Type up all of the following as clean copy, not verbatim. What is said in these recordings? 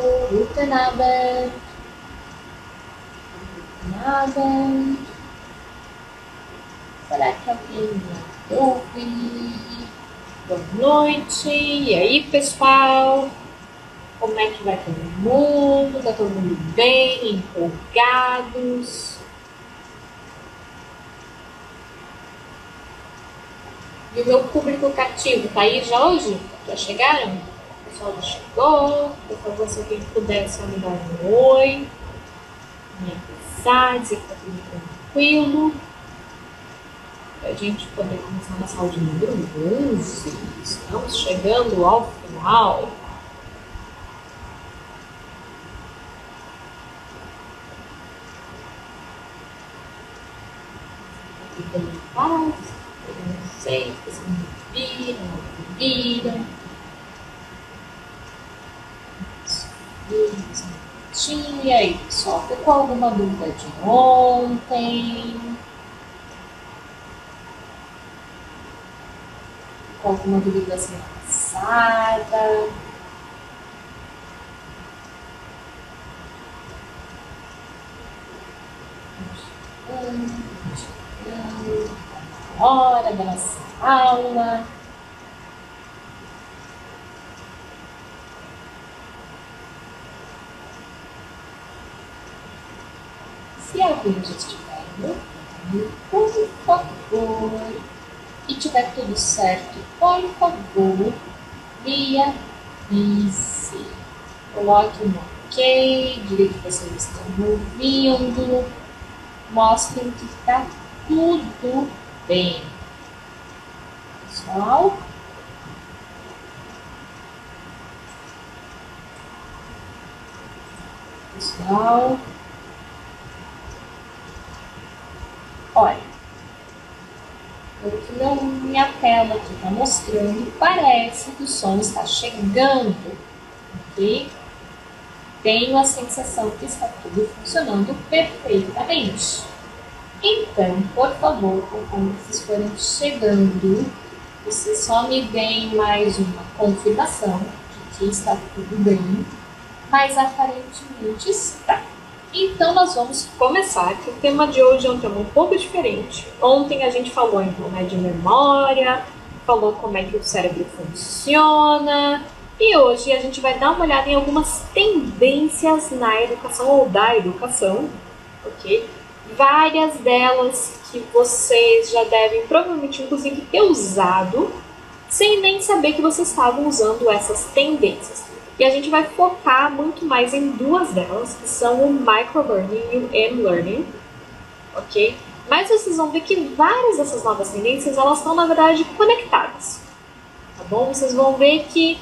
Guten Abend. Guten Abend. Será que alguém me ouve? Boa noite. E aí, pessoal? Como é que vai todo mundo? Tá todo mundo bem? Empolgados? E o meu público cativo tá aí já hoje? Já chegaram? O pessoal já chegou? Por favor, se alguém puder só me dar um oi. Me avisar, dizer que tá tudo tranquilo. Pra gente poder começar a nossa aula de número 11. Estamos chegando ao final. Aqui pelo paz, não sei, vocês me viram. E aí, pessoal, ficou alguma dúvida de ontem? Ficou alguma dúvida da semana passada? Hora da nossa aula. Se alguém já estiver no por favor, e tiver tudo certo, por favor, me avise. Coloque um ok, diga que vocês estão me ouvindo, mostrem que está tudo bem. Pessoal? Pessoal? Olha, o que minha tela aqui está mostrando, parece que o som está chegando, ok? Tenho a sensação que está tudo funcionando perfeitamente. Então, por favor, conforme vocês forem chegando, vocês só me deem mais uma confirmação de que está tudo bem, mas aparentemente está. Então, nós vamos começar, que o tema de hoje é um tema um pouco diferente. Ontem a gente falou então, de memória, falou como é que o cérebro funciona, e hoje a gente vai dar uma olhada em algumas tendências na educação ou da educação, ok? Várias delas que vocês já devem provavelmente, inclusive, ter usado, sem nem saber que vocês estavam usando essas tendências. E a gente vai focar muito mais em duas delas, que são o microlearning e o m-learning, ok? Mas vocês vão ver que várias dessas novas tendências, elas estão, na verdade, conectadas, tá bom? Vocês vão ver que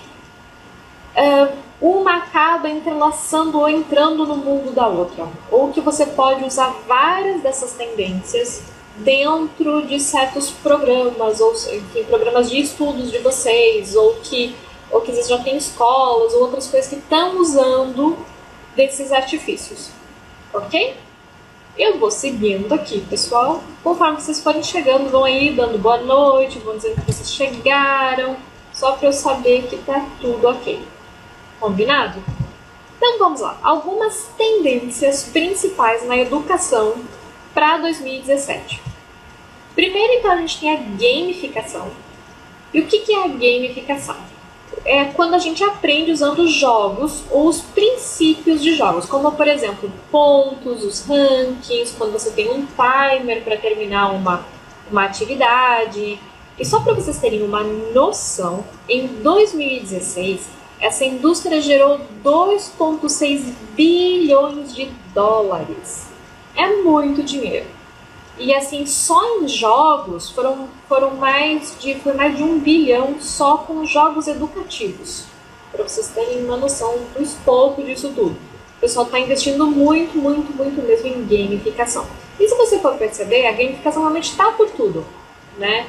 uma acaba entrelaçando ou entrando no mundo da outra, ou que você pode usar várias dessas tendências dentro de certos programas, ou enfim, programas de estudos de vocês, ou que vocês já têm escolas ou outras coisas que estão usando desses artifícios, ok? Eu vou seguindo aqui, pessoal. Conforme vocês forem chegando, vão aí dando boa noite, vão dizendo que vocês chegaram, só para eu saber que tá tudo ok. Combinado? Então vamos lá. Algumas tendências principais na educação para 2017. Primeiro, então, a gente tem a gamificação. E o que é a gamificação? É quando a gente aprende usando jogos ou os princípios de jogos, como, por exemplo, pontos, os rankings, quando você tem um timer para terminar uma atividade. E só para vocês terem uma noção, em 2016, essa indústria gerou 2,6 bilhões de dólares. É muito dinheiro. E assim, só em jogos foi mais de 1 bilhão só com jogos educativos. Para vocês terem uma noção do escopo disso tudo. O pessoal está investindo muito, muito, muito mesmo em gamificação. E se você for perceber, a gamificação realmente está por tudo, né?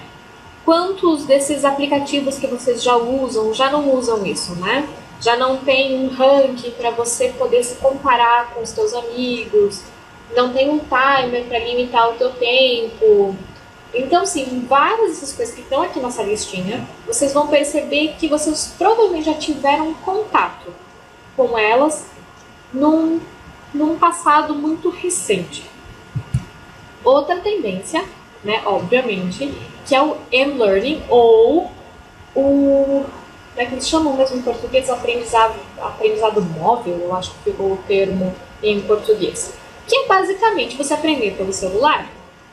Quantos desses aplicativos que vocês já usam, já não usam isso, né? Já não tem um ranking para você poder se comparar com os seus amigos, não tem um timer para limitar o teu tempo. Então, sim, várias dessas coisas que estão aqui nessa listinha, vocês vão perceber que vocês provavelmente já tiveram contato. com elas num passado muito recente. Outra tendência, né, obviamente, que é o M-Learning, ou o... como é que eles chamam mesmo em português? Aprendizado móvel, eu acho que ficou o termo em português. Que é basicamente você aprender pelo celular.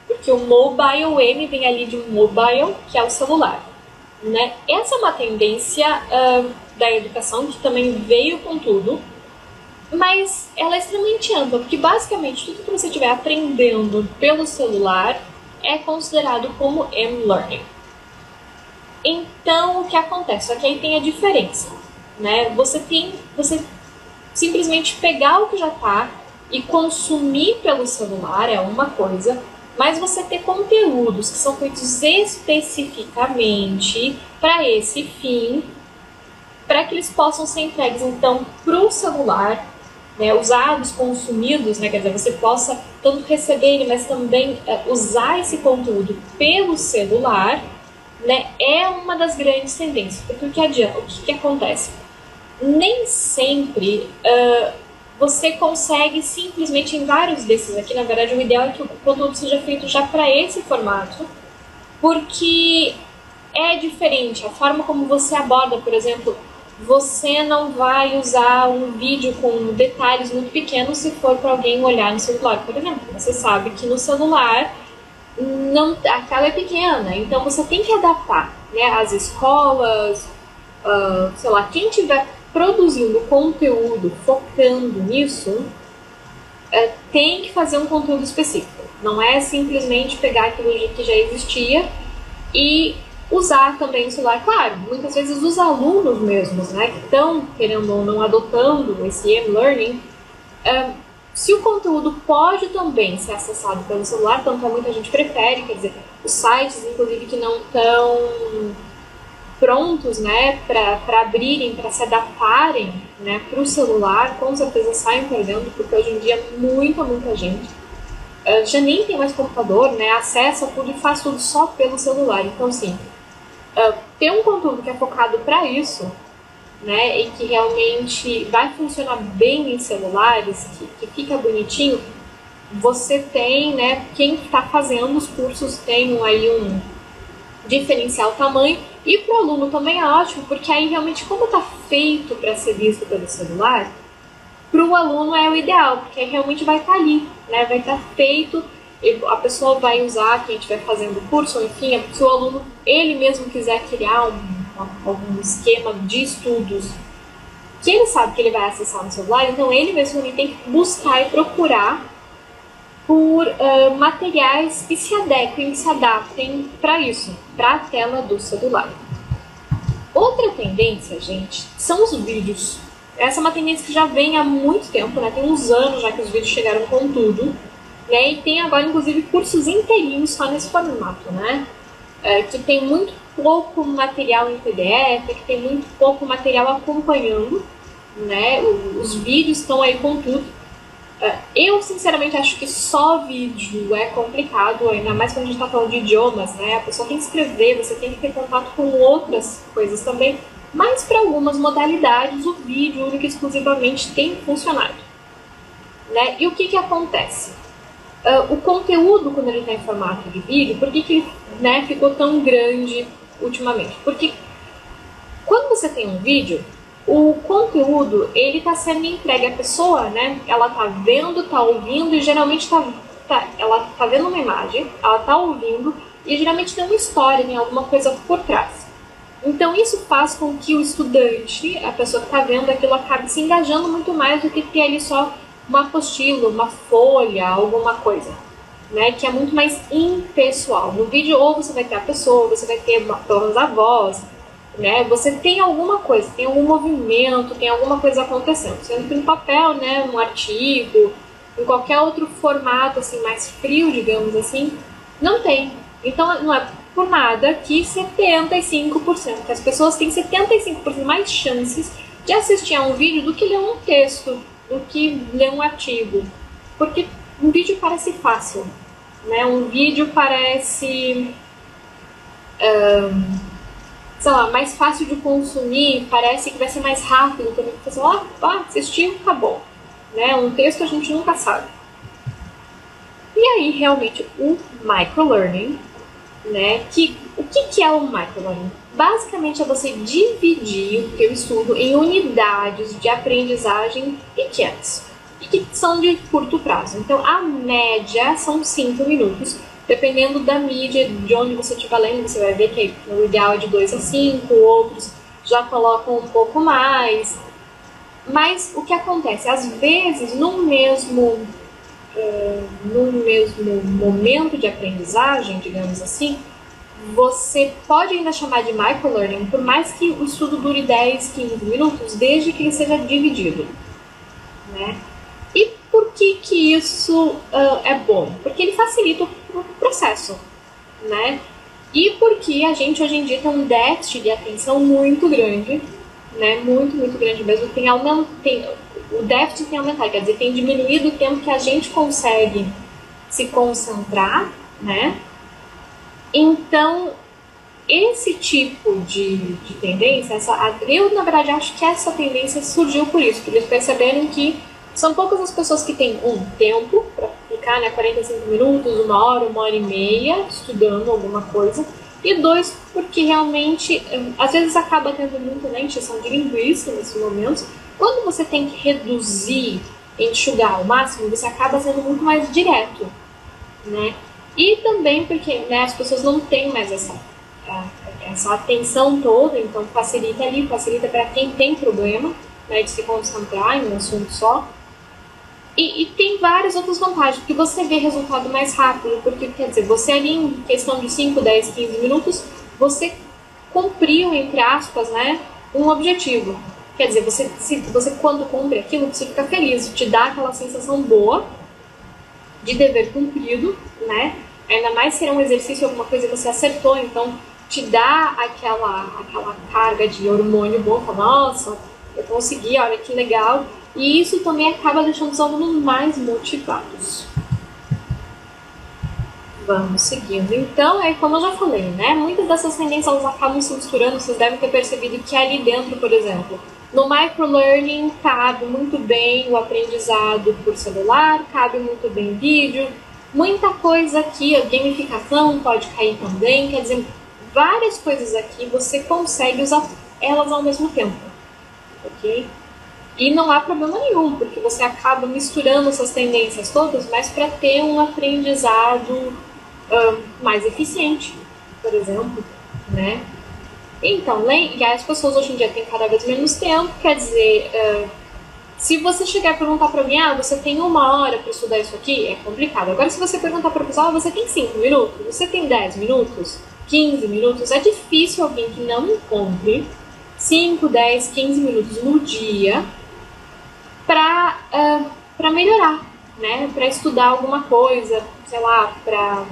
Porque o mobile M vem ali de mobile, que é o celular. Né? Essa é uma tendência da educação que também veio com tudo, mas ela é extremamente ampla, porque basicamente tudo que você estiver aprendendo pelo celular é considerado como M-Learning. Então, o que acontece? Só que aí tem a diferença, né? Você simplesmente pegar o que já está e consumir pelo celular é uma coisa, mas você ter conteúdos que são feitos especificamente para esse fim, para que eles possam ser entregues, então, para o celular, né, usados, consumidos, né, quer dizer, você possa tanto receber ele, mas também usar esse conteúdo pelo celular, né, é uma das grandes tendências. Porque o que acontece? Nem sempre você consegue simplesmente, em vários desses aqui, na verdade o ideal é que o conteúdo seja feito já para esse formato, porque é diferente a forma como você aborda. Por exemplo, você não vai usar um vídeo com detalhes muito pequenos se for para alguém olhar no celular, por exemplo. Você sabe que no celular a tela é pequena, então você tem que adaptar, né? As escolas, sei lá, quem estiver produzindo conteúdo focando nisso, tem que fazer um conteúdo específico. Não é simplesmente pegar aquilo que já existia e usar também o celular. Claro, muitas vezes os alunos mesmos, né, que estão, querendo ou não, adotando esse M-Learning, se o conteúdo pode também ser acessado pelo celular, tanto que muita gente prefere, quer dizer, os sites, inclusive, que não estão prontos, né, para abrirem, para se adaptarem, né, para o celular, com certeza saem perdendo, porque hoje em dia muita gente já nem tem mais computador, né, acessa tudo e faz tudo só pelo celular. Então, sim, ter um conteúdo que é focado para isso, né, e que realmente vai funcionar bem em celulares, que fica bonitinho, você tem, né, quem está fazendo os cursos tem aí um diferencial tamanho, e para o aluno também é ótimo, porque aí realmente, como está feito para ser visto pelo celular, para o aluno é o ideal, porque aí realmente vai estar ali, né, vai estar feito, a pessoa vai usar, quem estiver fazendo o curso, enfim, se o aluno ele mesmo quiser criar algum esquema de estudos que ele sabe que ele vai acessar no celular, então ele mesmo tem que buscar e procurar por materiais que se adequem, que se adaptem para isso, para a tela do celular. Outra tendência, gente, são os vídeos. Essa é uma tendência que já vem há muito tempo, né? Tem uns anos já que os vídeos chegaram com tudo, né? E tem agora, inclusive, cursos inteirinhos só nesse formato, né? Que tem muito pouco material em PDF, que tem muito pouco material acompanhando, né? Os vídeos estão aí com tudo. Eu, sinceramente, acho que só vídeo é complicado, ainda mais quando a gente está falando de idiomas, né? A pessoa tem que escrever, você tem que ter contato com outras coisas também, mas para algumas modalidades o vídeo único e exclusivamente tem funcionado, né? E o que acontece? O conteúdo, quando ele está em formato de vídeo, por que ele, né, ficou tão grande ultimamente? Porque quando você tem um vídeo, o conteúdo ele está sendo entregue à pessoa, né? Ela está vendo, está ouvindo, e geralmente ela está vendo uma imagem, ela está ouvindo, e geralmente tem uma história, tem alguma coisa por trás. Então isso faz com que o estudante, a pessoa que está vendo aquilo, acabe se engajando muito mais do que ter ali só uma apostila, uma folha, alguma coisa, né? Que é muito mais impessoal. No vídeo, ou você vai ter a pessoa, você vai ter pelo menos a voz, né? Você tem alguma coisa, tem algum movimento, tem alguma coisa acontecendo. Sendo que no papel, né, um artigo, em qualquer outro formato assim mais frio, digamos assim, não tem. Então não é por nada que 75%, que as pessoas têm 75% mais chances de assistir a um vídeo do que ler um texto, do que ler um artigo. Porque um vídeo parece fácil, né? Um vídeo parece sei lá, mais fácil de consumir, parece que vai ser mais rápido, também você fala, assistiu, acabou. Né? Um texto a gente nunca sabe. E aí, realmente, o microlearning, né? O que é o microlearning? Basicamente é você dividir o teu estudo em unidades de aprendizagem pequenas, e que são de curto prazo. Então, a média são 5 minutos, dependendo da mídia, de onde você estiver lendo, você vai ver que o ideal é de 2 a 5, outros já colocam um pouco mais. Mas o que acontece? Às vezes, no mesmo momento de aprendizagem, digamos assim, você pode ainda chamar de microlearning, por mais que o estudo dure 10, 15 minutos, desde que ele seja dividido. Né? E por que isso é bom? Porque ele facilita o processo. Né? E porque a gente hoje em dia tem um déficit de atenção muito grande, né? Muito grande mesmo. O déficit tem aumentado, quer dizer, tem diminuído o tempo que a gente consegue se concentrar, né? Então, esse tipo de tendência, eu na verdade acho que essa tendência surgiu por isso, porque eles perceberam que são poucas as pessoas que têm tempo para ficar, né, 45 minutos, 1 hora e meia estudando alguma coisa, e 2, porque realmente, às vezes acaba tendo muita, né, encheção de linguiça nesses momentos. Quando você tem que reduzir, enxugar ao máximo, você acaba sendo muito mais direto, né? E também porque, né, as pessoas não têm mais essa atenção toda, então facilita para quem tem problema, né, de se concentrar em um assunto só. E tem várias outras vantagens, porque você vê resultado mais rápido, porque, quer dizer, você ali em questão de 5, 10, 15 minutos, você cumpriu, entre aspas, né, um objetivo. Quer dizer, você quando cumpre aquilo, você fica feliz, te dá aquela sensação boa de dever cumprido, né? Ainda mais se é um exercício, alguma coisa que você acertou, então te dá aquela carga de hormônio bom, fala, nossa, eu consegui, olha que legal. E isso também acaba deixando os alunos mais motivados. Vamos seguindo. Então, como eu já falei, né? Muitas dessas tendências elas acabam se misturando. Vocês devem ter percebido que ali dentro, por exemplo, no microlearning cabe muito bem o aprendizado por celular, cabe muito bem vídeo, muita coisa aqui, a gamificação pode cair também, quer dizer, várias coisas aqui você consegue usar elas ao mesmo tempo, ok? E não há problema nenhum, porque você acaba misturando essas tendências todas, mas para ter um aprendizado mais eficiente, por exemplo, né? Então, e as pessoas hoje em dia têm cada vez menos tempo, quer dizer, se você chegar e perguntar para alguém, você tem 1 hora para estudar isso aqui, é complicado. Agora, se você perguntar para o pessoal, você tem 5 minutos, você tem 10 minutos, 15 minutos, é difícil alguém que não encontre 5, 10, 15 minutos no dia para melhorar, né? Para estudar alguma coisa, sei lá, para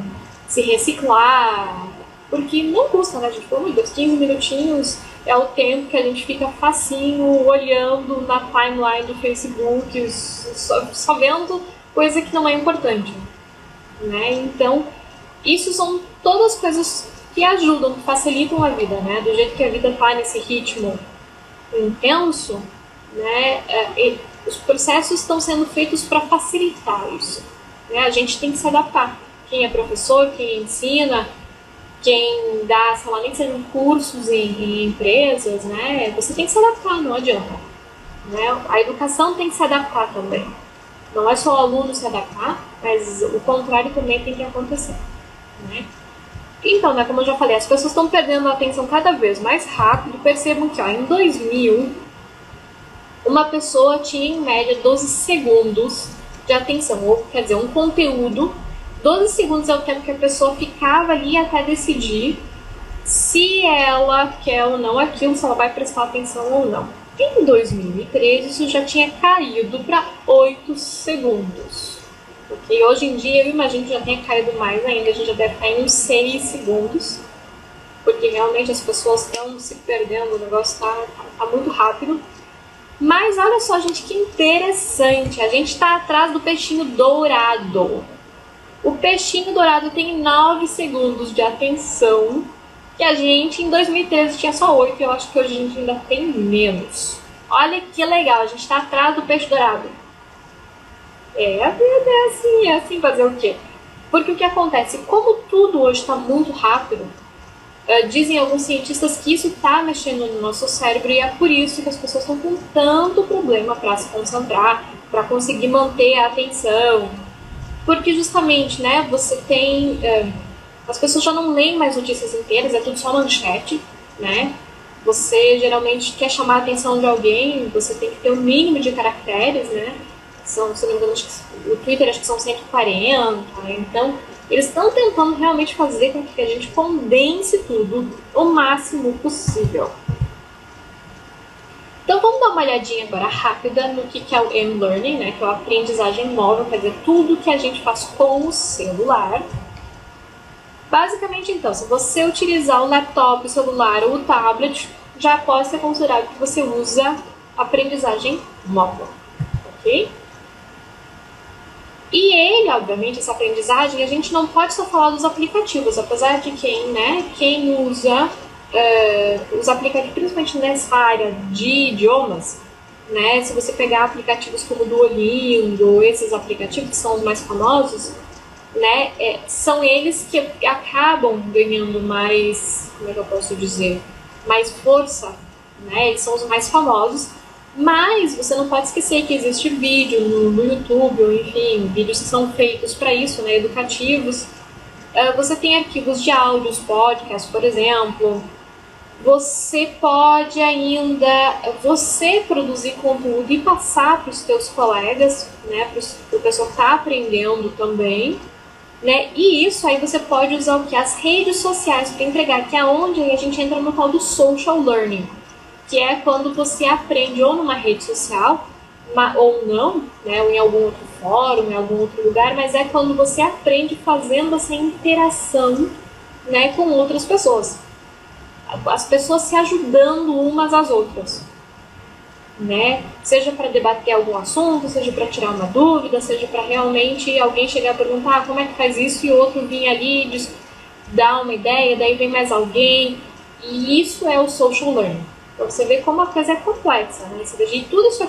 se reciclar, porque não custa, né, gente? Pelo amor de Deus, 15 minutinhos é o tempo que a gente fica facinho olhando na timeline do Facebook, só vendo coisa que não é importante, né? Então, isso são todas coisas que ajudam, que facilitam a vida, né? Do jeito que a vida está nesse ritmo intenso, né? Os processos estão sendo feitos para facilitar isso, né? A gente tem que se adaptar. Quem é professor, quem ensina, quem dá, sei lá, nem que sejam cursos em empresas, né? Você tem que se adaptar, não adianta. Né? A educação tem que se adaptar também. Não é só o aluno se adaptar, mas o contrário também tem que acontecer. Né? Então, né, como eu já falei, as pessoas estão perdendo a atenção cada vez mais rápido. Percebam que em 2000, uma pessoa tinha em média 12 segundos de atenção. Ou, quer dizer, um conteúdo, 12 segundos é o tempo que a pessoa ficava ali até decidir se ela quer ou não aquilo, se ela vai prestar atenção ou não. Em 2013, isso já tinha caído para 8 segundos. Porque hoje em dia, eu imagino que já tenha caído mais ainda, a gente já deve estar em uns 6 segundos. Porque realmente as pessoas estão se perdendo, o negócio está muito rápido. Mas olha só, gente, que interessante. A gente está atrás do peixinho dourado. O peixinho dourado tem 9 segundos de atenção que a gente em 2013 tinha só 8 e eu acho que hoje a gente ainda tem menos. Olha que legal, a gente está atrás do peixe dourado. A vida é assim fazer o quê? Porque o que acontece, como tudo hoje está muito rápido, dizem alguns cientistas que isso está mexendo no nosso cérebro e é por isso que as pessoas estão com tanto problema para se concentrar, para conseguir manter a atenção. Porque justamente, né, você tem... as pessoas já não leem mais notícias inteiras, é tudo só manchete, né? Você geralmente quer chamar a atenção de alguém, você tem que ter o mínimo de caracteres, né? São, se não me engano, o Twitter acho que são 140, então eles estão tentando realmente fazer com que a gente condense tudo o máximo possível. Então vamos dar uma olhadinha agora rápida no que é o M-Learning, né? Que é a aprendizagem móvel, quer dizer, tudo que a gente faz com o celular. Basicamente, então, se você utilizar o laptop, o celular ou o tablet, já pode ser considerado que você usa aprendizagem móvel, ok? E ele, obviamente, essa aprendizagem, a gente não pode só falar dos aplicativos, apesar de quem usa os aplicativos, principalmente nessa área de idiomas, né? Se você pegar aplicativos como o Duolingo, esses aplicativos que são os mais famosos, né, são eles que acabam ganhando mais, como é que eu posso dizer, mais força, né? Eles são os mais famosos. Mas você não pode esquecer que existe vídeo no YouTube, ou enfim, vídeos que são feitos para isso, né, educativos. Você tem arquivos de áudios, podcasts, por exemplo. Você pode ainda produzir conteúdo e passar para os seus colegas, né, para o pessoal que está aprendendo também. Né? E isso aí você pode usar o que? As redes sociais para entregar, que é onde a gente entra no tal do social learning, que é quando você aprende ou numa rede social, ou não, né, ou em algum outro fórum, em algum outro lugar, mas é quando você aprende fazendo essa interação, né, com outras pessoas. As pessoas se ajudando umas às outras. Né? Seja para debater algum assunto, seja para tirar uma dúvida, seja para realmente alguém chegar a perguntar como é que faz isso e o outro vir ali dar uma ideia, daí vem mais alguém. E isso é o social learning. Então você vê como a coisa é complexa, né? Você vê tudo isso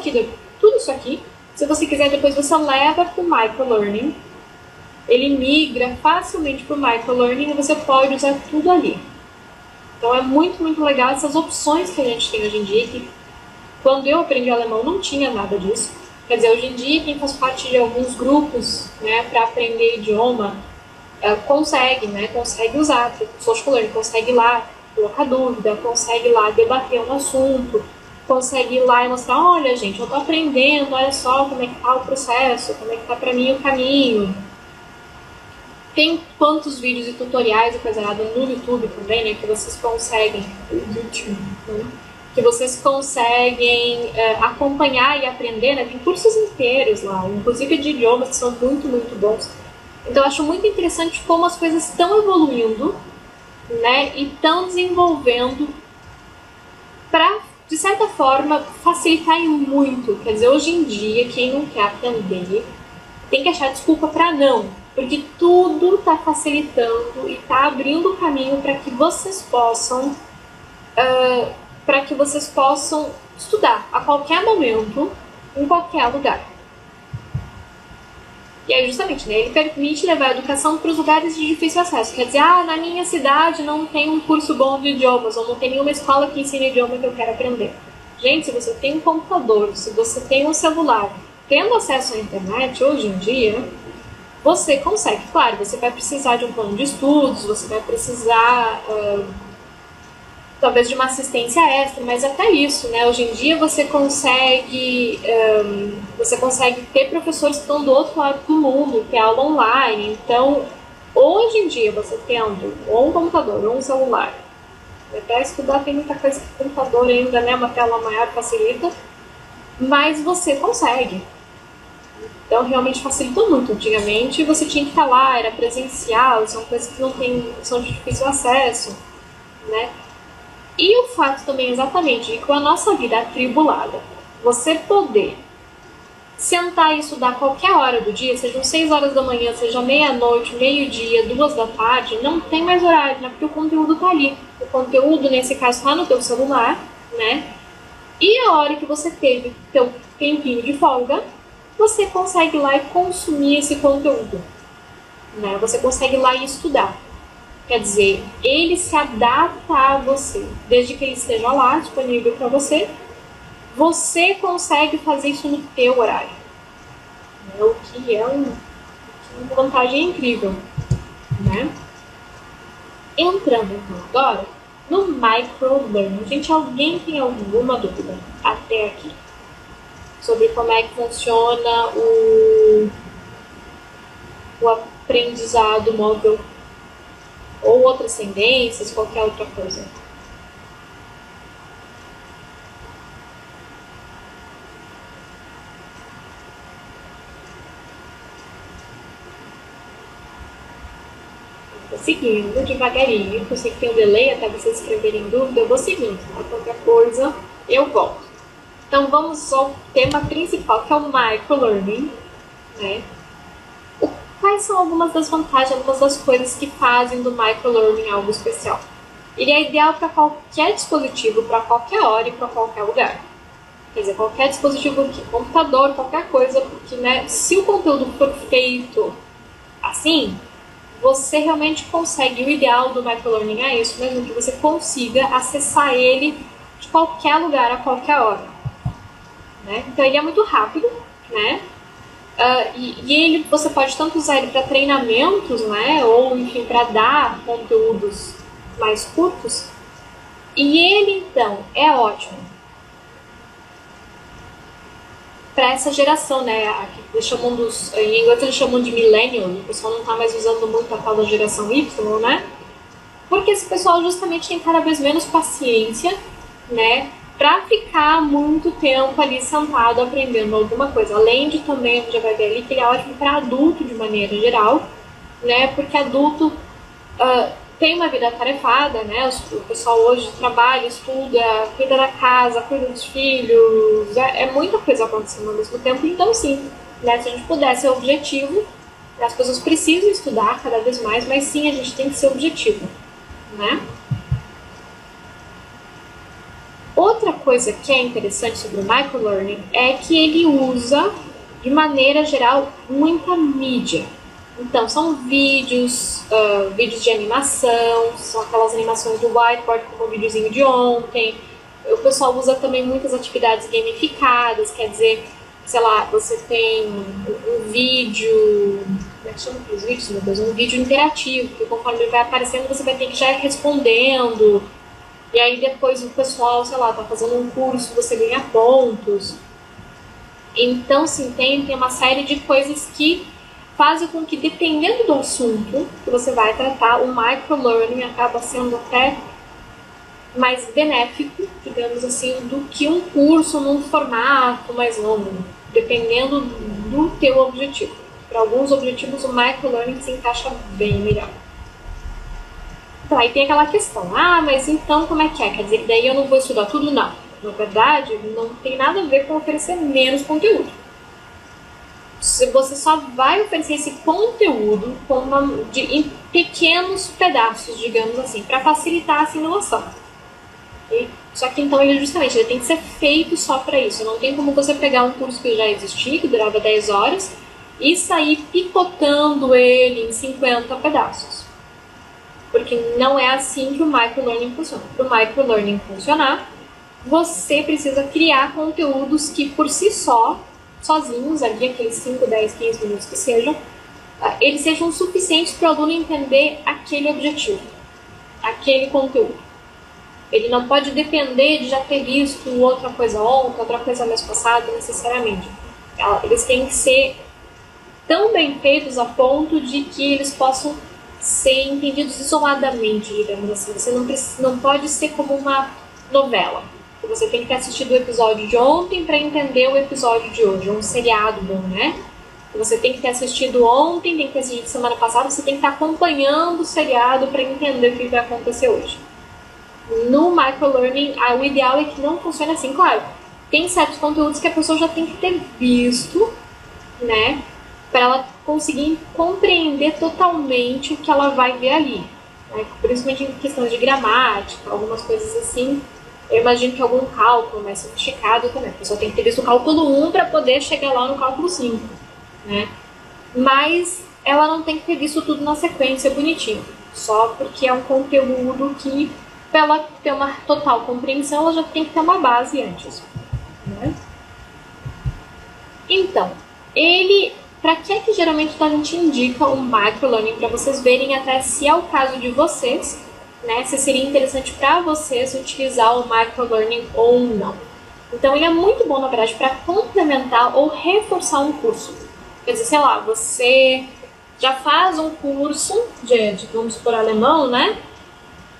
aqui, se você quiser depois você leva para o microlearning, ele migra facilmente para o microlearning e você pode usar tudo ali. Então é muito, muito legal essas opções que a gente tem hoje em dia, que quando eu aprendi alemão não tinha nada disso. Quer dizer, hoje em dia quem faz parte de alguns grupos, né, para aprender idioma, consegue usar o social learning, consegue ir lá colocar dúvida, consegue ir lá debater um assunto, consegue ir lá e mostrar, olha gente, eu tô aprendendo, olha só como é que tá o processo, como é que tá pra mim o caminho. Tem quantos vídeos e tutoriais e coisa errada no YouTube também, né, que vocês conseguem, que vocês conseguem acompanhar e aprender, né, tem cursos inteiros lá, inclusive de idiomas que são muito, muito bons. Então eu acho muito interessante como as coisas estão evoluindo, né, e estão desenvolvendo para, de certa forma, facilitar muito. Quer dizer, hoje em dia, quem não quer aprender tem que achar desculpa para não, porque tudo está facilitando e está abrindo o caminho para que vocês possam estudar a qualquer momento, em qualquer lugar. E aí, justamente, né, ele permite levar a educação para os lugares de difícil acesso. Quer dizer, na minha cidade não tem um curso bom de idiomas, ou não tem nenhuma escola que ensine idioma que eu quero aprender. Gente, se você tem um computador, se você tem um celular, tendo acesso à internet, hoje em dia, você consegue. Claro, você vai precisar de um plano de estudos, você vai precisar, talvez, de uma assistência extra, mas até isso, né? Hoje em dia você consegue ter professores que estão do outro lado do mundo, que é aula online. Então, hoje em dia, você tendo ou um computador ou um celular, até estudar tem muita coisa que o computador ainda, né, uma tela maior facilita, mas você consegue. Então, realmente facilitou muito. Antigamente, você tinha que estar lá, era presencial, são coisas que são de difícil acesso, né? E o fato também, exatamente, de com a nossa vida atribulada, você poder sentar e estudar a qualquer hora do dia, sejam 6 horas da manhã, seja meia-noite, meio-dia, 2 da tarde, não tem mais horário, né? Porque o conteúdo está ali. o conteúdo, nesse caso, está no teu celular, né? E a hora que você teve teu tempinho de folga, você consegue ir lá e consumir esse conteúdo, né? Você consegue ir lá e estudar. Quer dizer, ele se adapta a você, desde que ele esteja lá, disponível para você. Você consegue fazer isso no teu horário, né? O que é uma vantagem incrível, né? Entrando então agora no microlearning. Gente, alguém tem alguma dúvida até aqui sobre como é que funciona o aprendizado móvel ou outras tendências, qualquer outra coisa? Vou seguindo devagarinho, porque eu sei que tem um delay até vocês escreverem dúvida, eu vou seguindo, tá? Qualquer coisa eu volto. Então vamos ao tema principal, que é o microlearning, né? Quais são algumas das vantagens, algumas das coisas que fazem do microlearning algo especial? Ele é ideal para qualquer dispositivo, para qualquer hora e para qualquer lugar. Quer dizer, qualquer dispositivo, computador, qualquer coisa, porque, né, se o conteúdo for feito assim, você realmente consegue. O ideal do microlearning é isso mesmo, que você consiga acessar ele de qualquer lugar, a qualquer hora, né? Então ele é muito rápido, né? E ele, você pode tanto usar ele para treinamentos, né? Ou, enfim, para dar conteúdos mais curtos. E ele, então, é ótimo para essa geração, né? Eles chamam em inglês eles chamam de millennial, o pessoal não está mais usando muito a tal da geração Y, né? Porque esse pessoal justamente tem cada vez menos paciência, né? Para ficar muito tempo ali sentado aprendendo alguma coisa. Além de também, a gente já vai ver ali que ele é ótimo para adulto de maneira geral, né? Porque adulto tem uma vida atarefada, né? O pessoal hoje trabalha, estuda, cuida da casa, cuida dos filhos, é muita coisa acontecendo ao mesmo tempo. Então, sim, né? Se a gente puder ser objetivo, as pessoas precisam estudar cada vez mais, mas sim, a gente tem que ser objetivo, né? Outra coisa que é interessante sobre o microlearning é que ele usa, de maneira geral, muita mídia. Então, são vídeos de animação, são aquelas animações do whiteboard, como o videozinho de ontem. O pessoal usa também muitas atividades gamificadas, quer dizer, sei lá, você tem um vídeo... Como é que chama aqueles vídeos, meu Deus? Um vídeo interativo, que conforme ele vai aparecendo, você vai ter que já ir respondendo. E aí depois o pessoal, sei lá, tá fazendo um curso, você ganha pontos. Então, sim, tem uma série de coisas que fazem com que, dependendo do assunto que você vai tratar, o microlearning acaba sendo até mais benéfico, digamos assim, do que um curso num formato mais longo, dependendo do teu objetivo. Para alguns objetivos, o microlearning se encaixa bem melhor. Então, aí tem aquela questão, mas então como é que é? Quer dizer que daí eu não vou estudar tudo? Não. Na verdade, não tem nada a ver com oferecer menos conteúdo. Você só vai oferecer esse conteúdo em pequenos pedaços, digamos assim, para facilitar a assimilação. Okay? Só que então ele tem que ser feito só para isso. Não tem como você pegar um curso que já existia, que durava 10 horas, e sair picotando ele em 50 pedaços. Porque não é assim que o microlearning funciona. Para o microlearning funcionar, você precisa criar conteúdos que por si só, sozinhos, ali aqueles 5, 10, 15 minutos que sejam, eles sejam suficientes para o aluno entender aquele objetivo, aquele conteúdo. Ele não pode depender de já ter visto outra coisa ontem, outra coisa mês passado, necessariamente. Eles têm que ser tão bem feitos a ponto de que eles possam ser entendidos isoladamente, digamos assim. Você não pode ser como uma novela. Você tem que ter assistido o episódio de ontem para entender o episódio de hoje. É um seriado bom, né? Você tem que ter assistido ontem, tem que ter assistido semana passada, você tem que estar acompanhando o seriado para entender o que vai acontecer hoje. No microlearning, o ideal é que não funcione assim. Claro, tem certos conteúdos que a pessoa já tem que ter visto, né? Para ela conseguir compreender totalmente o que ela vai ver ali. né? Principalmente em questões de gramática, algumas coisas assim. Eu imagino que algum cálculo mais sofisticado também. A pessoa tem que ter visto o cálculo 1 para poder chegar lá no cálculo 5, né? Mas ela não tem que ter visto tudo na sequência bonitinho, só porque é um conteúdo que, para ela ter uma total compreensão, ela já tem que ter uma base antes, né? Então, para que geralmente a gente indica o microlearning? Para vocês verem até se é o caso de vocês, né? Se seria interessante para vocês utilizar o microlearning ou não. Então, ele é muito bom, na verdade, para complementar ou reforçar um curso. Quer dizer, sei lá, você já faz um curso de vamos supor, alemão, né?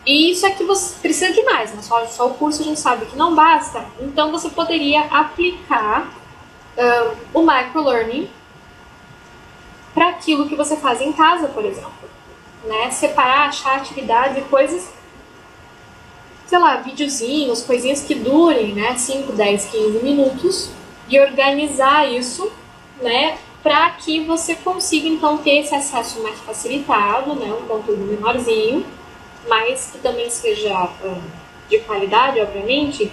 E isso aqui você precisa de mais, né? Só o curso a gente sabe que não basta. Então, você poderia aplicar o microlearning para aquilo que você faz em casa, por exemplo. Né? Separar, achar atividades e coisas, sei lá, videozinhos, coisinhas que durem, né? 5, 10, 15 minutos, e organizar isso, né? Para que você consiga, então, ter esse acesso mais facilitado, né? Um conteúdo menorzinho, mas que também seja de qualidade, obviamente,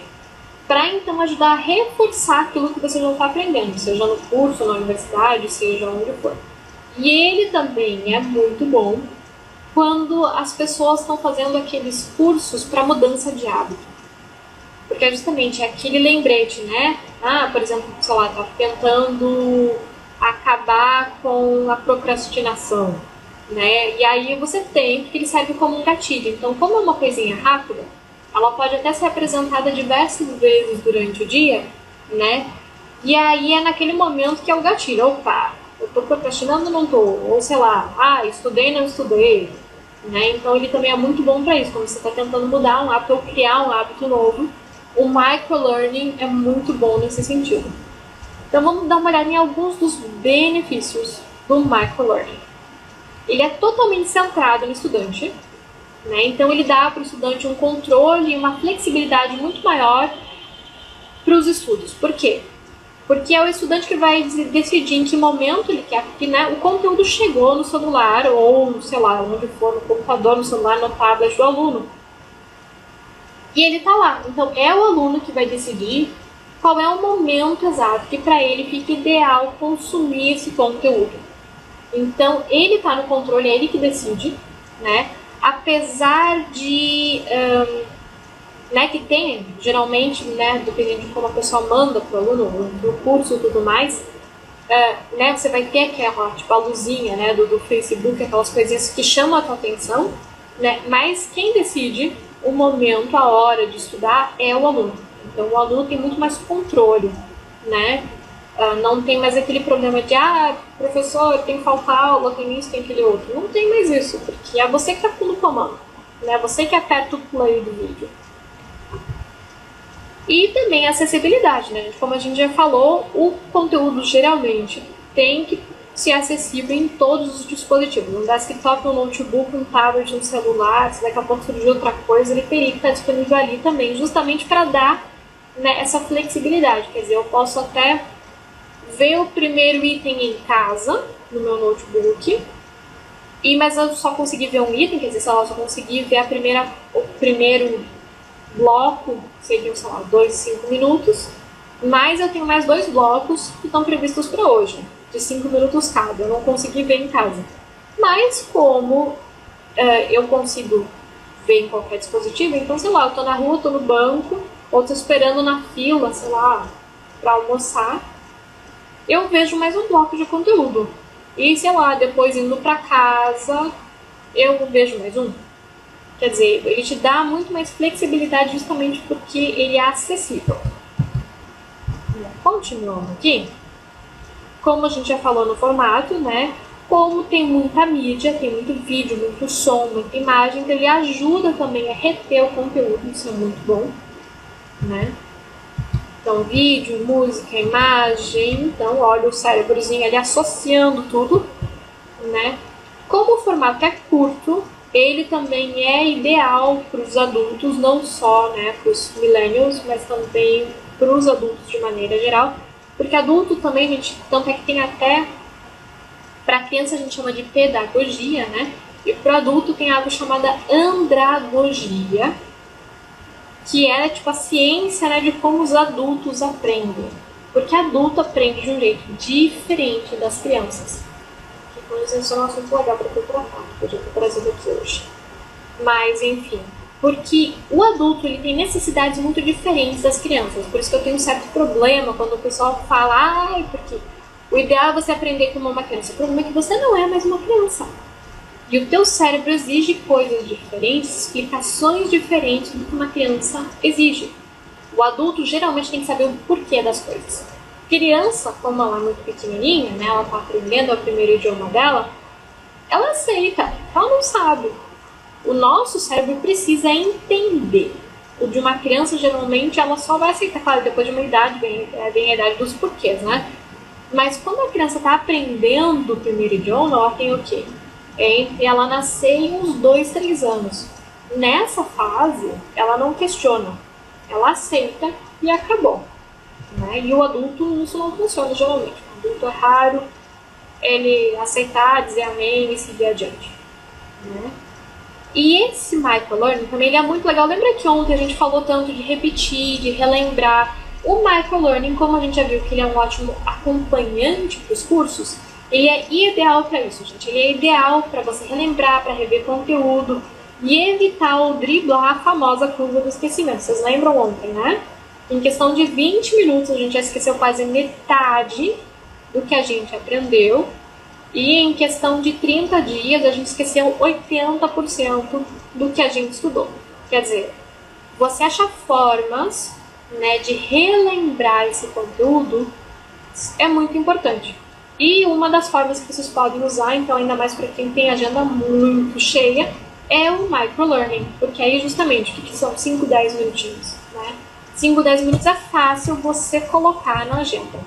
para, então, ajudar a reforçar aquilo que você já está aprendendo, seja no curso, na universidade, seja onde for. E ele também é muito bom quando as pessoas estão fazendo aqueles cursos para mudança de hábito. Porque é justamente aquele lembrete, né? Por exemplo, sei lá, tá tentando acabar com a procrastinação, né? E aí você tem, porque ele serve como um gatilho. Então, como é uma coisinha rápida, ela pode até ser apresentada diversas vezes durante o dia, né? E aí é naquele momento que é o gatilho. Opa, eu tô procrastinando ou não tô? Ou sei lá, estudei, não estudei, né? Então ele também é muito bom para isso, quando você está tentando mudar um hábito ou criar um hábito novo. O microlearning é muito bom nesse sentido. Então vamos dar uma olhada em alguns dos benefícios do microlearning. Ele é totalmente centrado no estudante, né? Então ele dá para o estudante um controle e uma flexibilidade muito maior para os estudos. Por quê? Porque é o estudante que vai decidir em que momento ele quer que, né, o conteúdo chegou no celular ou, sei lá, onde for, no computador, no celular, no tablet do aluno. E ele está lá. Então é o aluno que vai decidir qual é o momento exato que para ele fica ideal consumir esse conteúdo. Então ele está no controle, é ele que decide, né? Apesar de né, que tem, geralmente, né, dependendo de como a pessoa manda para o aluno, para o curso e tudo mais, né, você vai ter aquela, tipo, a luzinha, né, do Facebook, aquelas coisinhas que chamam a tua atenção, né, mas quem decide o momento, a hora de estudar é o aluno. Então o aluno tem muito mais controle, né, não tem mais aquele problema de, professor, tem que faltar aula, tem isso, tem aquele outro. Não tem mais isso, porque é você que está no comando, né, você que aperta o play do vídeo. E também a acessibilidade, né? Como a gente já falou, o conteúdo geralmente tem que ser acessível em todos os dispositivos. Um desktop, um notebook, um tablet, um celular, se daqui a pouco surgir outra coisa, ele teria que estar disponível ali também, justamente para dar, né, essa flexibilidade. Quer dizer, eu posso até ver o primeiro item em casa, no meu notebook, mas eu só consegui ver um item, quer dizer, sei lá, eu só consegui ver o primeiro bloco, seriam, sei lá, 2, 5 minutos, mas eu tenho mais 2 blocos que estão previstos para hoje, de 5 minutos cada, eu não consegui ver em casa. Mas como eu consigo ver em qualquer dispositivo, então, sei lá, eu tô na rua, tô no banco, ou tô esperando na fila, sei lá, para almoçar, eu vejo mais um bloco de conteúdo. E, sei lá, depois indo para casa, eu vejo mais um. Quer dizer, ele te dá muito mais flexibilidade justamente porque ele é acessível. Continuando aqui, como a gente já falou no formato, né? Como tem muita mídia, tem muito vídeo, muito som, muita imagem, então ele ajuda também a reter o conteúdo, isso é muito bom, né? Então, vídeo, música, imagem, então olha o cérebrozinho ali associando tudo, né? Como o formato é curto, ele também é ideal para os adultos, não só, né, para os millennials, mas também para os adultos de maneira geral, porque adulto também, gente, tanto é que tem até, para criança a gente chama de pedagogia, né, E para adulto tem algo chamado andragogia, que é tipo a ciência, né, de como os adultos aprendem. Porque adulto aprende de um jeito diferente das crianças. Então, isso é um assunto legal para eu tratar, podia ter trazido aqui hoje. Mas, enfim, porque o adulto ele tem necessidades muito diferentes das crianças. Por isso que eu tenho um certo problema quando o pessoal fala, porque o ideal é você aprender como uma criança. O problema é que você não é mais uma criança. E o teu cérebro exige coisas diferentes, explicações diferentes do que uma criança exige. O adulto geralmente tem que saber o porquê das coisas. Criança, como ela é muito pequenininha, né, ela está aprendendo o primeiro idioma dela, ela aceita, ela não sabe. O nosso cérebro precisa entender. O de uma criança, geralmente, ela só vai aceitar, claro, depois de uma idade, vem a idade dos porquês, né? Mas quando a criança está aprendendo o primeiro idioma, ela tem o quê? Entre ela nascer e uns 2, 3 anos. Nessa fase, ela não questiona. Ela aceita e acabou. Né? E o adulto, isso não funciona geralmente. O adulto é raro ele aceitar, dizer amém e seguir adiante. Né? E esse microlearning também ele é muito legal. Lembra que ontem a gente falou tanto de repetir, de relembrar? O microlearning, como a gente já viu que ele é um ótimo acompanhante para os cursos, ele é ideal para isso, gente. Ele é ideal para você relembrar, para rever conteúdo e evitar ou driblar a famosa curva do esquecimento. Vocês lembram ontem, né? Em questão de 20 minutos a gente já esqueceu quase metade do que a gente aprendeu. E em questão de 30 dias a gente esqueceu 80% do que a gente estudou. Quer dizer, você acha formas, né, de relembrar esse conteúdo é muito importante. E uma das formas que vocês podem usar, então ainda mais para quem tem agenda muito cheia, é o microlearning. Porque aí justamente, o que são 5, 10 minutinhos, né? 5, 10 minutos é fácil você colocar na agenda.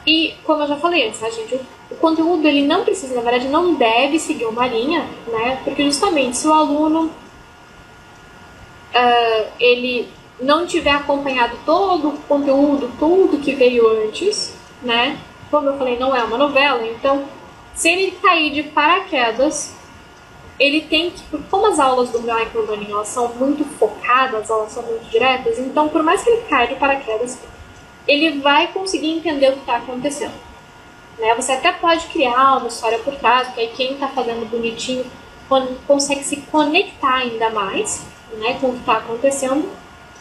E, como eu já falei antes, né, gente, o conteúdo ele não precisa, na verdade, não deve seguir uma linha, né? Porque justamente se o aluno ele não tiver acompanhado todo o conteúdo, tudo que veio antes, né? Como eu falei, não é uma novela, então se ele cair de paraquedas, ele tem que, como as aulas do microlearning elas são muito focadas, elas são muito diretas, então por mais que ele caia de paraquedas, ele vai conseguir entender o que está acontecendo. Né? Você até pode criar uma história por trás, porque aí quem está fazendo bonitinho consegue se conectar ainda mais, né, com o que está acontecendo,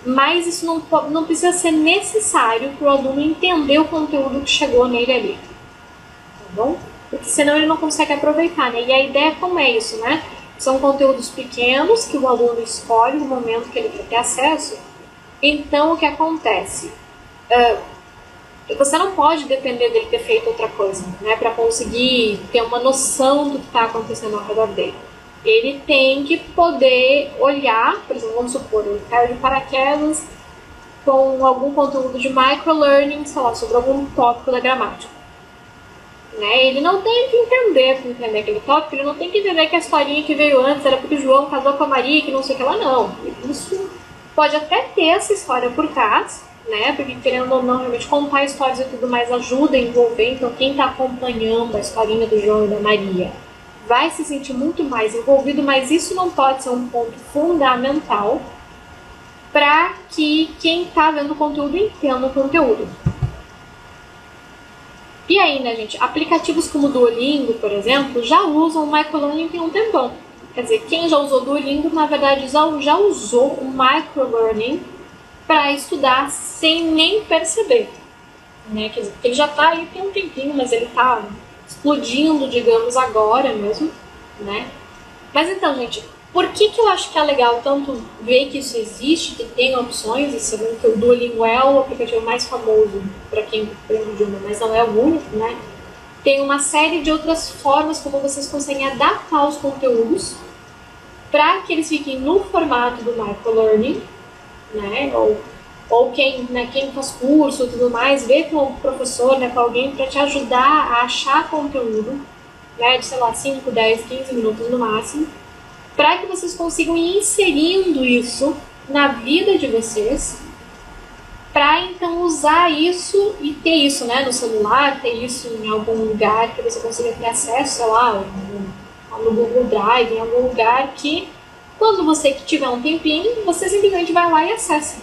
mas isso não precisa ser necessário para o aluno entender o conteúdo que chegou nele ali. Tá bom? Porque senão ele não consegue aproveitar, né? E a ideia como é isso, né? São conteúdos pequenos que o aluno escolhe no momento que ele quer ter acesso. Então, o que acontece? Você não pode depender dele ter feito outra coisa, né? Para conseguir ter uma noção do que está acontecendo ao redor dele. Ele tem que poder olhar, por exemplo, vamos supor, ele caiu de paraquedas com algum conteúdo de microlearning, sei lá, sobre algum tópico da gramática. Né? Ele não tem que entender para entender aquele tópico, ele não tem que entender que a historinha que veio antes era porque o João casou com a Maria, que não sei o que lá, não. Isso pode até ter essa história por trás, né? Porque querendo ou não, realmente contar histórias e tudo mais ajuda a envolver, então quem está acompanhando a historinha do João e da Maria vai se sentir muito mais envolvido, mas isso não pode ser um ponto fundamental para que quem está vendo o conteúdo entenda o conteúdo. E aí, né, gente, aplicativos como o Duolingo, por exemplo, já usam o microlearning tem um tempão. Quer dizer, quem já usou o Duolingo, na verdade, já usou o microlearning para estudar sem nem perceber. Né? Quer dizer, ele já está aí tem um tempinho, mas ele está explodindo, digamos, agora mesmo, né? Mas então, gente, por que eu acho que é legal tanto ver que isso existe, que tem opções, e sabendo que o Duolingo é o aplicativo mais famoso para quem aprende o idioma, mas não é o único, né? Tem uma série de outras formas como vocês conseguem adaptar os conteúdos para que eles fiquem no formato do microlearning, né? Ou quem faz curso e tudo mais, vê com o professor, né, com alguém para te ajudar a achar conteúdo, né, de, sei lá, 5, 10, 15 minutos no máximo, para que vocês consigam ir inserindo isso na vida de vocês para então usar isso e ter isso, né, no celular, ter isso em algum lugar que você consiga ter acesso, sei lá, no Google Drive, em algum lugar que, quando você que tiver um tempinho, você simplesmente vai lá e acessa,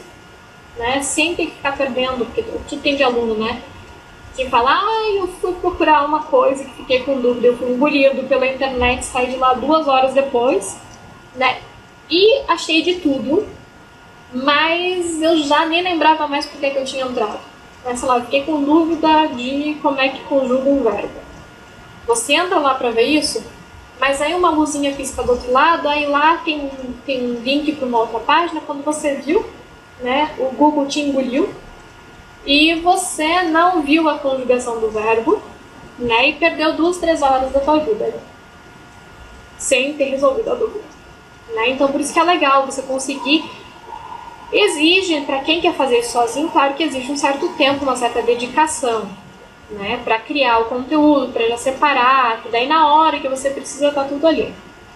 né, sem ter que ficar perdendo, porque o que tem de aluno, né, que fala, eu fui procurar uma coisa que fiquei com dúvida, eu fui engolido pela internet, saí de lá 2 horas depois, né, e achei de tudo, mas eu já nem lembrava mais porque eu tinha entrado. Mas, sei lá, eu fiquei com dúvida de como é que conjuga um verbo. Você entra lá para ver isso, mas aí uma luzinha pisca do outro lado, aí lá tem um link para uma outra página, quando você viu, né, o Google te engoliu, e você não viu a conjugação do verbo, né, e perdeu 2, 3 horas da tua vida, sem ter resolvido a dúvida. Né? Então, por isso que é legal você conseguir. Exige, para quem quer fazer isso sozinho, claro que exige um certo tempo, uma certa dedicação, né, para criar o conteúdo, para já separar, que daí na hora que você precisa tá tudo ali,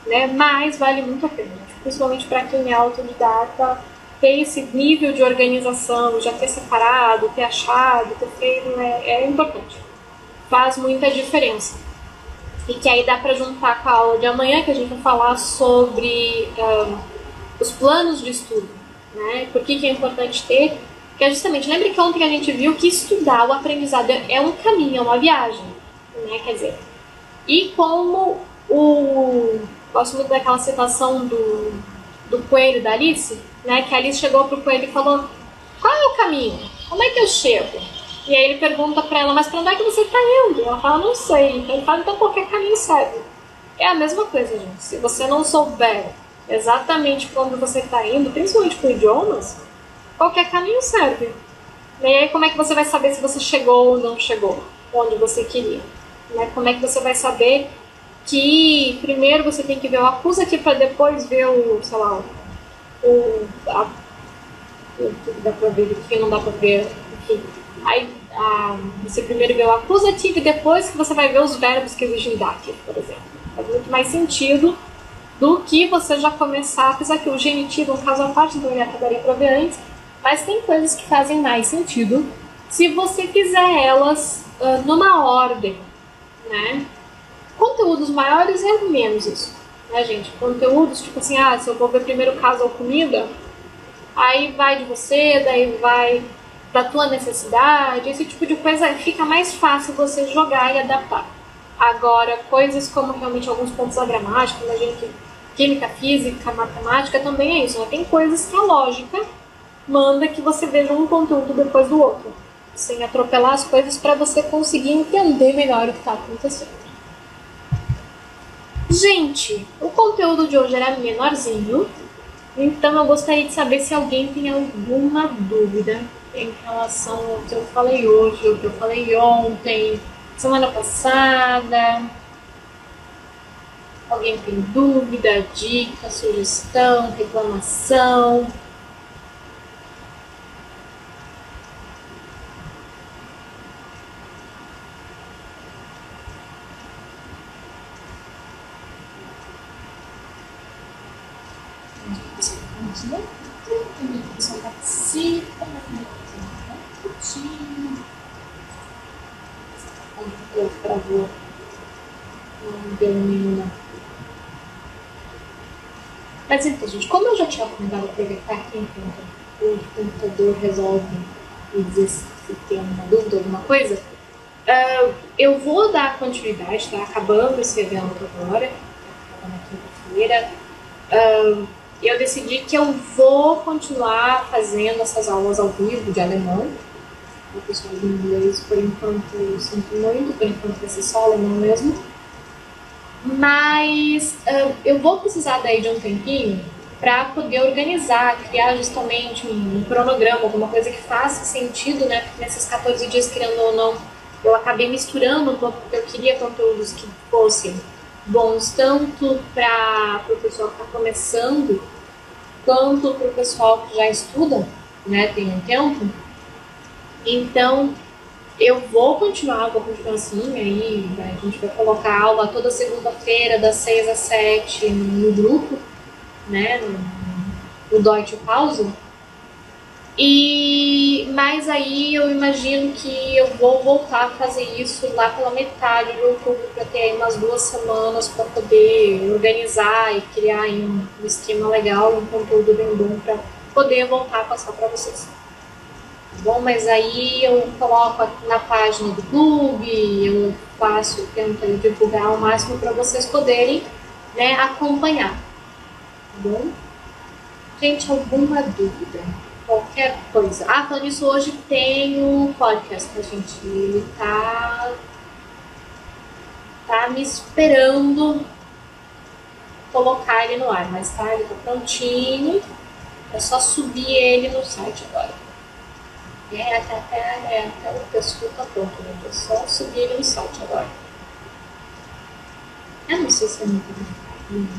né, mas vale muito a pena, principalmente para quem é autodidata, ter esse nível de organização, já ter separado, ter achado, ter feito, é importante, faz muita diferença. E que aí dá para juntar com a aula de amanhã, que a gente vai falar sobre os planos de estudo. Né? Por que é importante ter? Porque justamente, lembra que ontem a gente viu que estudar, o aprendizado é um caminho, é uma viagem, né? Quer dizer, e como gosto muito daquela citação do coelho da Alice, né? Que a Alice chegou pro coelho e falou, qual é o caminho? Como é que eu chego? E aí ele pergunta pra ela, mas pra onde é que você tá indo? E ela fala, não sei. Então ele fala, então qualquer caminho serve. É a mesma coisa, gente. Se você não souber exatamente quando você está indo, principalmente com idiomas, qualquer caminho serve. E aí como é que você vai saber se você chegou ou não chegou onde você queria? Né? Como é que você vai saber que primeiro você tem que ver o acusativo para depois ver o, sei lá, o que dá para ver, o que não dá para ver, enfim. Aí você primeiro vê o acusativo e depois que você vai ver os verbos que exigem dativo, por exemplo. Faz muito mais sentido do que você já começar, apesar que o genitivo é um caso à parte, então eu acabaria para ver antes, mas tem coisas que fazem mais sentido se você fizer elas numa ordem, né? Conteúdos maiores é menos isso, né, gente? Conteúdos, tipo assim, se eu vou ver primeiro caso ou comida, aí vai de você, daí vai da tua necessidade, esse tipo de coisa fica mais fácil você jogar e adaptar. Agora, coisas como realmente alguns pontos da gramática, imagina que química, física, matemática também é isso, né? Tem coisas que a lógica manda que você veja um conteúdo depois do outro, sem atropelar as coisas para você conseguir entender melhor o que está acontecendo. Gente, o conteúdo de hoje era menorzinho, então eu gostaria de saber se alguém tem alguma dúvida em relação ao que eu falei hoje, ao que eu falei ontem, semana passada. Alguém tem dúvida, dica, sugestão, reclamação? A pessoa participa, eu travou, não deu nenhuma. Mas então, gente, como eu já tinha comentado, aproveitar que enquanto o computador resolve me dizer se tem alguma dúvida, alguma coisa, eu vou dar continuidade, tá? Acabando esse evento agora, na quinta-feira. Eu decidi que eu vou continuar fazendo essas aulas ao vivo de alemão. O pessoal de inglês, por enquanto, eu sinto muito, por enquanto vai ser só alemão mesmo. Mas eu vou precisar daí de um tempinho para poder organizar, criar justamente um cronograma, alguma coisa que faça sentido, né? Porque nesses 14 dias, querendo ou não, eu acabei misturando um pouco, porque eu queria conteúdos que fossem bons tanto para o pessoal que está começando, quanto para o pessoal que já estuda, né? Tem um tempo. Então, eu vou continuar assim, aí a gente vai colocar aula toda segunda-feira, das 6 às 7 no grupo, né, no Deutsche Pause. Mas aí eu imagino que eu vou voltar a fazer isso lá pela metade de outubro, para ter aí umas 2 semanas para poder organizar e criar aí um esquema legal, um conteúdo bem bom para poder voltar a passar para vocês. Bom, mas aí eu coloco na página do clube, eu tento divulgar ao máximo para vocês poderem, né, acompanhar. Tá bom? Gente, alguma dúvida? Qualquer coisa. Falando isso, hoje tem o podcast, a gente. Ele tá me esperando colocar ele no ar, mas ele tá prontinho. É só subir ele no site agora. Até o texto tá pronto, né? É só subir ele no site agora. Eu não sei se é muito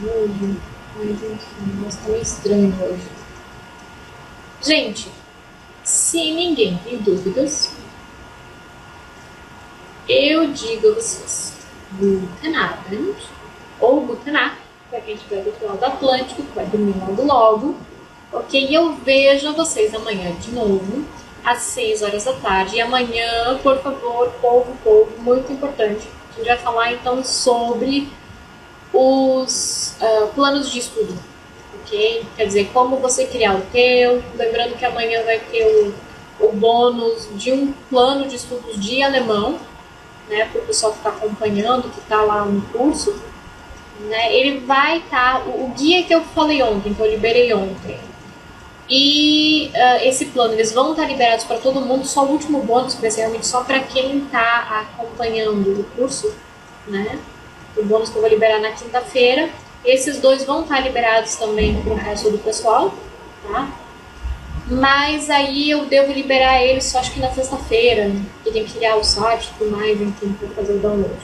hoje, mas enfim, mas tá meio estranho hoje. Gente, se ninguém tem dúvidas, eu digo a vocês, Guten Abend, ou Guten Nacht, para quem estiver do outro lado do Atlântico, que vai dormir logo, ok? E eu vejo vocês amanhã de novo, às 6 horas da tarde. E amanhã, por favor, povo, muito importante, a gente vai falar então sobre os planos de estudo, ok? Quer dizer, como você criar o teu. Lembrando que amanhã vai ter o bônus de um plano de estudos de alemão, né, para o pessoal que está acompanhando, que está lá no curso, né? Ele vai estar, o guia que eu falei ontem, que eu liberei ontem, e esse plano, eles vão estar liberados para todo mundo, só o último bônus, especialmente só para quem está acompanhando o curso, né? O bônus que eu vou liberar na quinta-feira. Esses 2 vão estar liberados também para o resto do pessoal, tá? Mas aí eu devo liberar eles só acho que na sexta-feira, que tem que criar o site e tudo mais, enfim, para fazer o download.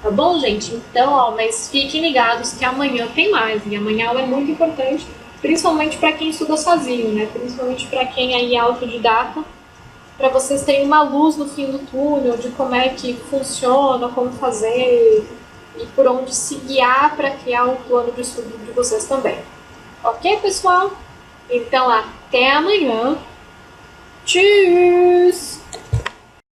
Tá bom, gente? Então, mas fiquem ligados que amanhã tem mais, e amanhã ela é muito importante, principalmente para quem estuda sozinho, né? Principalmente para quem aí é autodidata, para vocês terem uma luz no fim do túnel de como é que funciona, como fazer e por onde se guiar para criar um plano de estudo de vocês também. Ok, pessoal? Então, até amanhã. Tschüss!